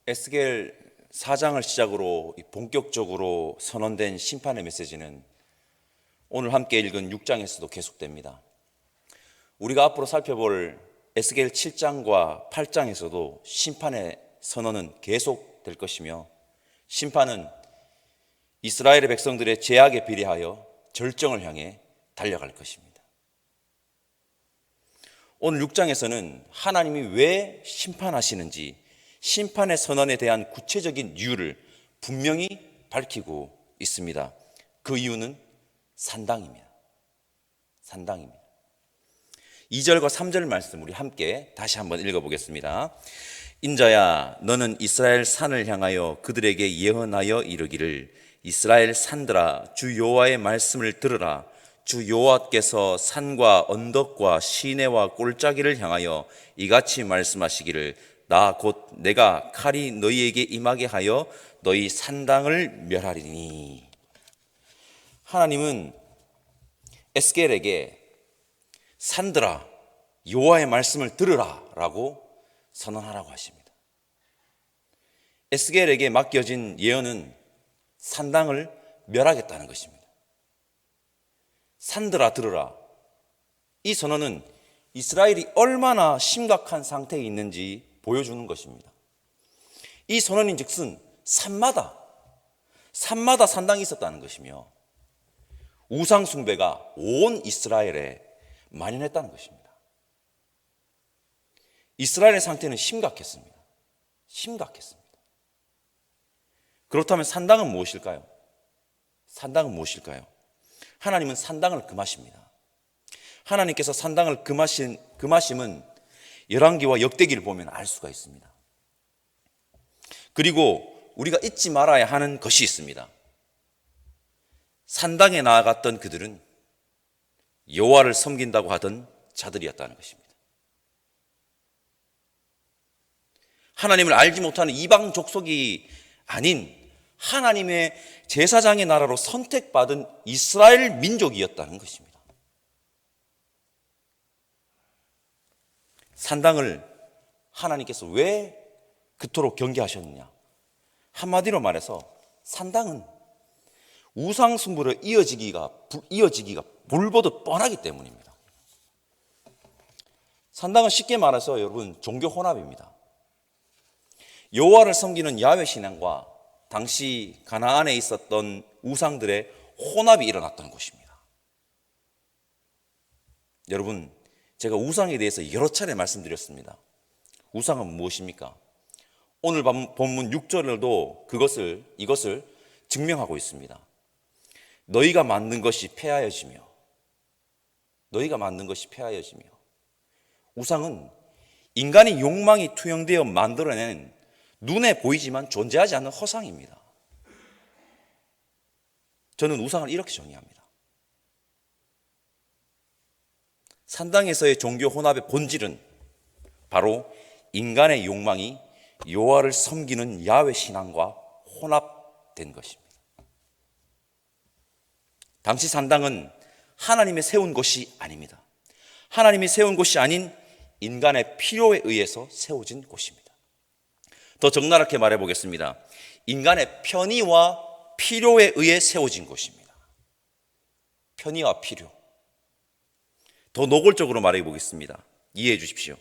에스겔 4장을 시작으로 본격적으로 선언된 심판의 메시지는 오늘 함께 읽은 6장에서도 계속됩니다. 우리가 앞으로 살펴볼 에스겔 7장과 8장에서도 심판의 선언은 계속될 것이며, 심판은 이스라엘의 백성들의 죄악에 비례하여 절정을 향해 달려갈 것입니다. 오늘 6장에서는 하나님이 왜 심판하시는지, 심판의 선언에 대한 구체적인 이유를 분명히 밝히고 있습니다. 그 이유는 산당입니다. 산당입니다. 2절과 3절 말씀 우리 함께 다시 한번 읽어보겠습니다. 인자야, 너는 이스라엘 산을 향하여 그들에게 예언하여 이르기를, 이스라엘 산들아, 주 여호와의 말씀을 들으라. 주 여호와께서 산과 언덕과 시내와 골짜기를 향하여 이같이 말씀하시기를, 나 곧 내가 칼이 너희에게 임하게 하여 너희 산당을 멸하리니. 하나님은 에스겔에게 산들아, 여호와의 말씀을 들으라 라고 선언하라고 하십니다. 에스겔에게 맡겨진 예언은 산당을 멸하겠다는 것입니다. 산들아 들으라. 이 선언은 이스라엘이 얼마나 심각한 상태에 있는지 보여주는 것입니다. 이 선언인 즉슨 산마다 산당이 있었다는 것이며, 우상 숭배가 온 이스라엘에 만연했다는 것입니다. 이스라엘의 상태는 심각했습니다. 그렇다면 산당은 무엇일까요? 하나님은 산당을 금하십니다. 하나님께서 산당을 금하심은 열왕기와 역대기를 보면 알 수가 있습니다. 그리고 우리가 잊지 말아야 하는 것이 있습니다. 산당에 나아갔던 그들은 여호와를 섬긴다고 하던 자들이었다는 것입니다. 하나님을 알지 못하는 이방 족속이 아닌 하나님의 제사장의 나라로 선택받은 이스라엘 민족이었다는 것입니다. 산당을 하나님께서 왜 그토록 경계하셨느냐? 한마디로 말해서 산당은 우상 숭배로 이어지기가 불보듯 뻔하기 때문입니다. 산당은 쉽게 말해서 여러분 종교 혼합입니다. 여호와를 섬기는 야훼 신앙과 당시 가나안에 있었던 우상들의 혼합이 일어났던 곳입니다. 여러분, 제가 우상에 대해서 여러 차례 말씀드렸습니다. 우상은 무엇입니까? 오늘 본문 6절에도 이것을 증명하고 있습니다. 너희가 만든 것이 폐하여지며, 우상은 인간의 욕망이 투영되어 만들어낸 눈에 보이지만 존재하지 않는 허상입니다. 저는 우상을 이렇게 정의합니다. 산당에서의 종교 혼합의 본질은 바로 인간의 욕망이 여호와를 섬기는 야훼 신앙과 혼합된 것입니다. 당시 산당은 하나님이 세운 곳이 아닙니다. 하나님이 세운 곳이 아닌 인간의 필요에 의해서 세워진 곳입니다. 더 적나라하게 말해보겠습니다. 인간의 편의와 필요에 의해 세워진 곳입니다. 편의와 필요. 더 노골적으로 말해보겠습니다. 이해해 주십시오.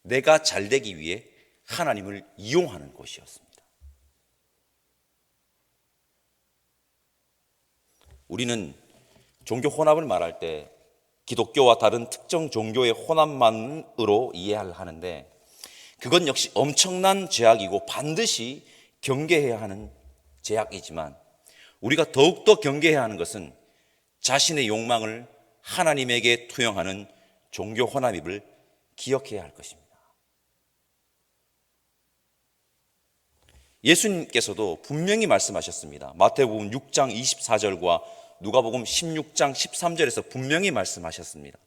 내가 잘되기 위해 하나님을 이용하는 곳이었습니다. 우리는 종교 혼합을 말할 때 기독교와 다른 특정 종교의 혼합만으로 이해를 하는데, 그건 역시 엄청난 죄악이고 반드시 경계해야 하는 죄악이지만, 우리가 더욱더 경계해야 하는 것은 자신의 욕망을 하나님에게 투영하는 종교 혼합임을 기억해야 할 것입니다. 예수님께서도 분명히 말씀하셨습니다. 마태복음 6장 24절과 누가복음 16장 13절에서 분명히 말씀하셨습니다.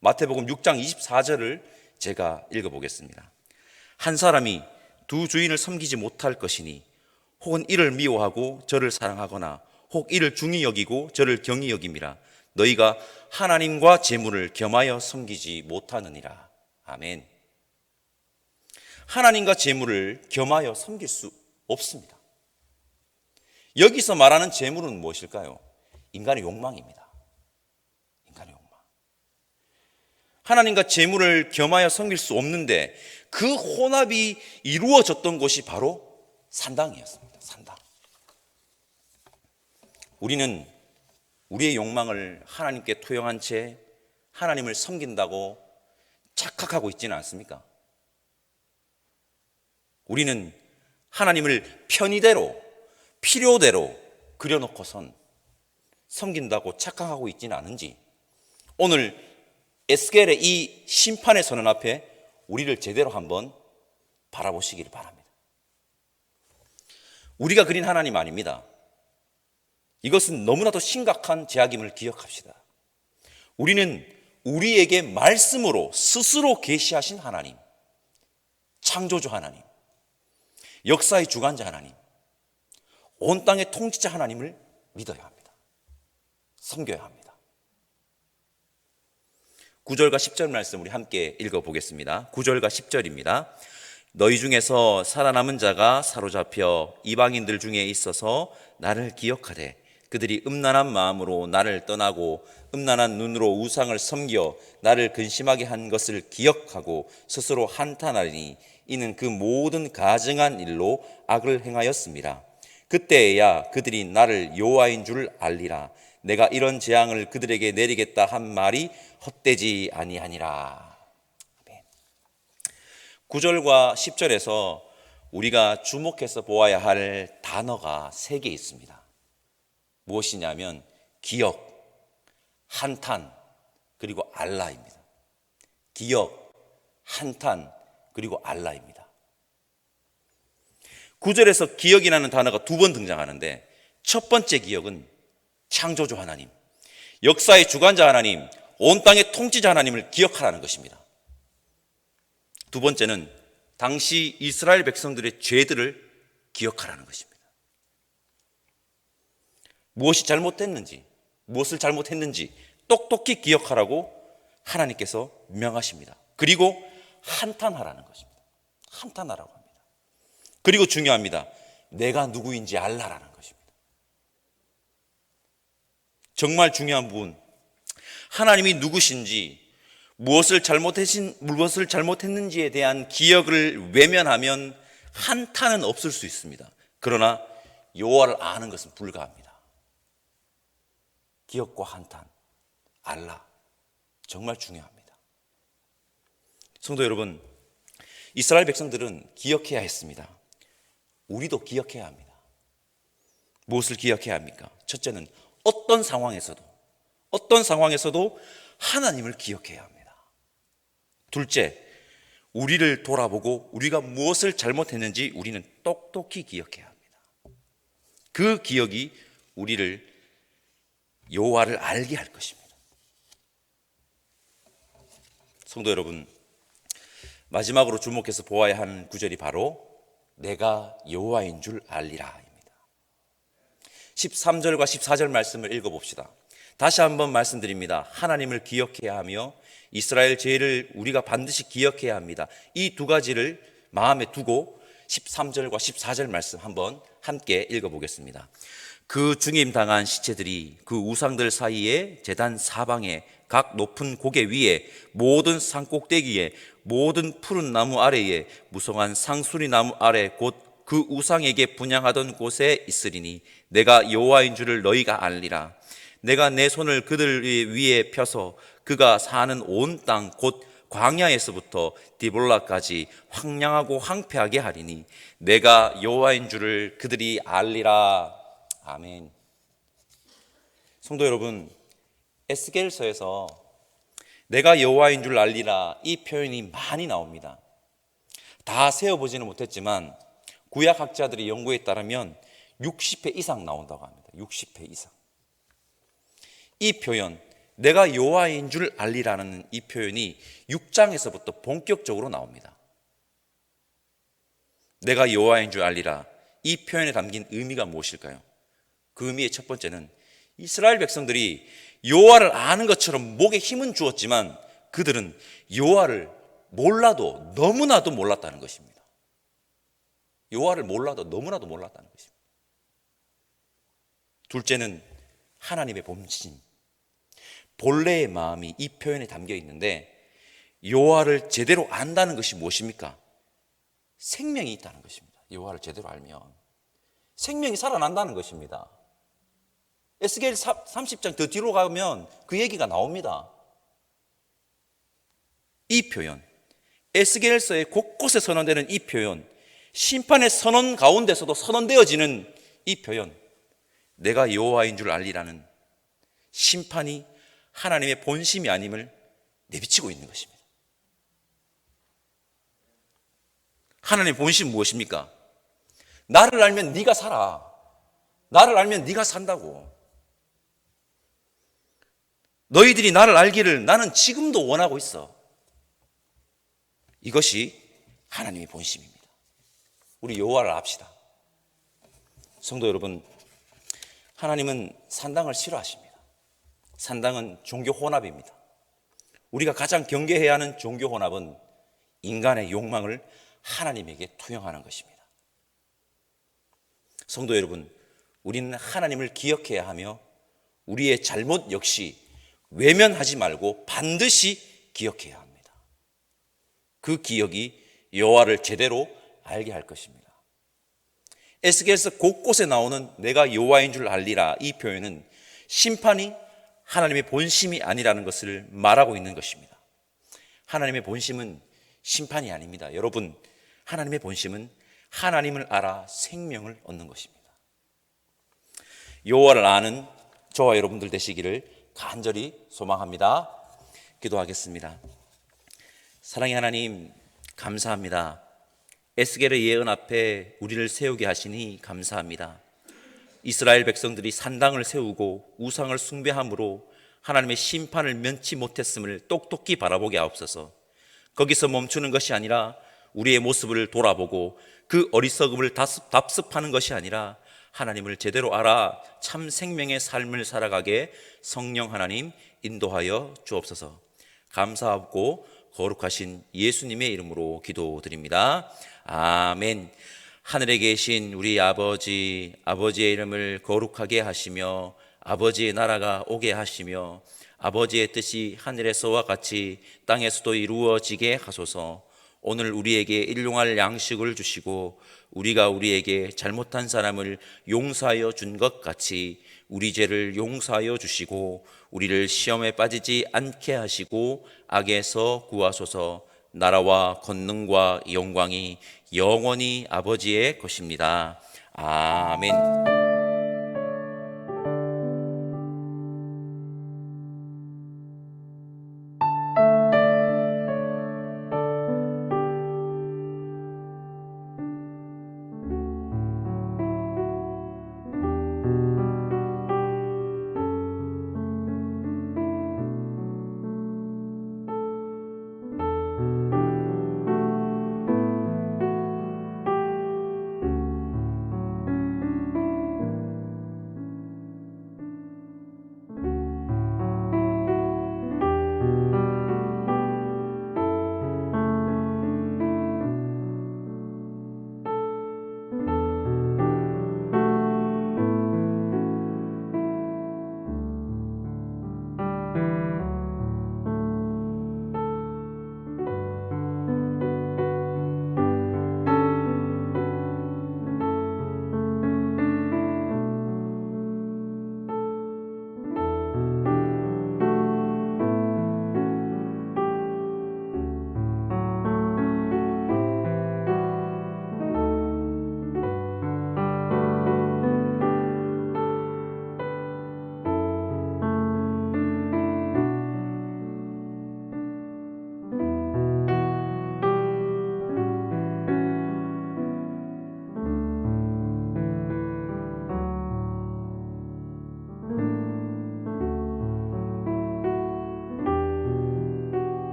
마태복음 6장 24절을 제가 읽어보겠습니다. 한 사람이 두 주인을 섬기지 못할 것이니, 혹은 이를 미워하고 저를 사랑하거나 혹 이를 중히 여기고 저를 경히 여김이라. 너희가 하나님과 재물을 겸하여 섬기지 못하느니라. 아멘. 하나님과 재물을 겸하여 섬길 수 없습니다. 여기서 말하는 재물은 무엇일까요? 인간의 욕망입니다. 인간의 욕망. 하나님과 재물을 겸하여 섬길 수 없는데 그 혼합이 이루어졌던 것이 바로 산당이었습니다. 산당. 우리는 우리의 욕망을 하나님께 토용한 채 하나님을 섬긴다고 착각하고 있지는 않습니까? 우리는 하나님을 편의대로 필요대로 그려놓고선 섬긴다고 착각하고 있지는 않은지 오늘 에스겔의 이 심판의 선언 앞에 우리를 제대로 한번 바라보시기를 바랍니다. 우리가 그린 하나님 아닙니다. 이것은 너무나도 심각한 죄악임을 기억합시다. 우리는 우리에게 말씀으로 스스로 계시하신 하나님, 창조주 하나님, 역사의 주관자 하나님, 온 땅의 통치자 하나님을 믿어야 합니다. 섬겨야 합니다. 9절과 10절 말씀 우리 함께 읽어보겠습니다. 9절과 10절입니다. 너희 중에서 살아남은 자가 사로잡혀 이방인들 중에 있어서 나를 기억하되 그들이 음란한 마음으로 나를 떠나고 음란한 눈으로 우상을 섬겨 나를 근심하게 한 것을 기억하고 스스로 한탄하리니 이는 그 모든 가증한 일로 악을 행하였습니다. 그때야 그들이 나를 여호와인 줄 알리라. 내가 이런 재앙을 그들에게 내리겠다 한 말이 헛되지 아니하니라. 9절과 10절에서 우리가 주목해서 보아야 할 단어가 3개 있습니다. 무엇이냐면 기억, 한탄, 그리고 알라입니다. 기억, 한탄, 그리고 알라입니다. 9절에서 기억이라는 단어가 2번 등장하는데 첫 번째 기억은 창조주 하나님, 역사의 주관자 하나님, 온 땅의 통치자 하나님을 기억하라는 것입니다. 두 번째는 당시 이스라엘 백성들의 죄들을 기억하라는 것입니다. 무엇이 잘못됐는지, 무엇을 잘못했는지 똑똑히 기억하라고 하나님께서 명하십니다. 그리고 한탄하라는 것입니다. 한탄하라고 합니다. 그리고 중요합니다. 내가 누구인지 알라라는 것입니다. 정말 중요한 부분, 하나님이 누구신지 무엇을 잘못했는지에 대한 기억을 외면하면 한탄은 없을 수 있습니다. 그러나 여호와를 아는 것은 불가합니다. 기억과 한탄, 알라, 정말 중요합니다. 성도 여러분, 이스라엘 백성들은 기억해야 했습니다. 우리도 기억해야 합니다. 무엇을 기억해야 합니까? 첫째는 어떤 상황에서도 하나님을 기억해야 합니다. 둘째, 우리를 돌아보고 우리가 무엇을 잘못했는지 우리는 똑똑히 기억해야 합니다. 그 기억이 우리를 여호와를 알게 할 것입니다. 성도 여러분, 마지막으로 주목해서 보아야 하는 구절이 바로 내가 여호와인 줄 알리라입니다. 13절과 14절 말씀을 읽어봅시다. 다시 한번 말씀드립니다. 하나님을 기억해야 하며 이스라엘 죄를 우리가 반드시 기억해야 합니다. 이 두 가지를 마음에 두고 13절과 14절 말씀 한번 함께 읽어보겠습니다. 그 중임당한 시체들이 그 우상들 사이에 제단 사방에 각 높은 고개 위에 모든 산꼭대기에 모든 푸른 나무 아래에 무성한 상수리 나무 아래 곧 그 우상에게 분향하던 곳에 있으리니 내가 여호와인 줄을 너희가 알리라. 내가 내 손을 그들 위에 펴서 그가 사는 온 땅 곧 광야에서부터 디볼라까지 황량하고 황폐하게 하리니 내가 여호와인 줄을 그들이 알리라. 아멘. 성도 여러분, 에스겔서에서 내가 여호와인 줄 알리라 이 표현이 많이 나옵니다. 다 세어보지는 못했지만 구약학자들의 연구에 따르면 60회 이상 나온다고 합니다. 60회 이상. 이 표현, 내가 여호와인 줄 알리라는 이 표현이 6장에서부터 본격적으로 나옵니다. 내가 여호와인 줄 알리라, 이 표현에 담긴 의미가 무엇일까요? 그 의미의 첫 번째는 이스라엘 백성들이 여호와를 아는 것처럼 목에 힘은 주었지만 그들은 여호와를 몰라도 너무나도 몰랐다는 것입니다. 여호와를 몰라도 너무나도 몰랐다는 것입니다. 둘째는 하나님의 본심, 본래의 마음이 이 표현에 담겨 있는데, 여호와를 제대로 안다는 것이 무엇입니까? 생명이 있다는 것입니다. 여호와를 제대로 알면 생명이 살아난다는 것입니다. 에스겔 30장 더 뒤로 가면 그 얘기가 나옵니다. 이 표현, 에스겔서의 곳곳에 선언되는 이 표현, 심판의 선언 가운데서도 선언되어지는 이 표현, 내가 여호와인 줄 알리라는 심판이 하나님의 본심이 아님을 내비치고 있는 것입니다. 하나님의 본심은 무엇입니까? 나를 알면 네가 살아. 나를 알면 네가 산다고. 너희들이 나를 알기를 나는 지금도 원하고 있어. 이것이 하나님의 본심입니다. 우리 여호와를 압시다. 성도 여러분, 하나님은 산당을 싫어하십니다. 산당은 종교 혼합입니다. 우리가 가장 경계해야 하는 종교 혼합은 인간의 욕망을 하나님에게 투영하는 것입니다. 성도 여러분, 우리는 하나님을 기억해야 하며 우리의 잘못 역시 외면하지 말고 반드시 기억해야 합니다. 그 기억이 여호와를 제대로 알게 할 것입니다. 에스겔서 곳곳에 나오는 내가 여호와인 줄 알리라, 이 표현은 심판이 하나님의 본심이 아니라는 것을 말하고 있는 것입니다. 하나님의 본심은 심판이 아닙니다. 여러분, 하나님의 본심은 하나님을 알아 생명을 얻는 것입니다. 여호와를 아는 저와 여러분들 되시기를 간절히 소망합니다. 기도하겠습니다. 사랑의 하나님, 감사합니다. 에스겔의 예언 앞에 우리를 세우게 하시니 감사합니다. 이스라엘 백성들이 산당을 세우고 우상을 숭배함으로 하나님의 심판을 면치 못했음을 똑똑히 바라보게 하옵소서. 거기서 멈추는 것이 아니라 우리의 모습을 돌아보고 그 어리석음을 답습하는 것이 아니라 하나님을 제대로 알아 참 생명의 삶을 살아가게 성령 하나님 인도하여 주옵소서. 감사하고 거룩하신 예수님의 이름으로 기도드립니다. 아멘. 하늘에 계신 우리 아버지, 아버지의 이름을 거룩하게 하시며 아버지의 나라가 오게 하시며 아버지의 뜻이 하늘에서와 같이 땅에서도 이루어지게 하소서. 오늘 우리에게 일용할 양식을 주시고 우리가 우리에게 잘못한 사람을 용서하여 준 것 같이 우리 죄를 용서하여 주시고 우리를 시험에 빠지지 않게 하시고 악에서 구하소서. 나라와 권능과 영광이 영원히 아버지의 것입니다. 아멘.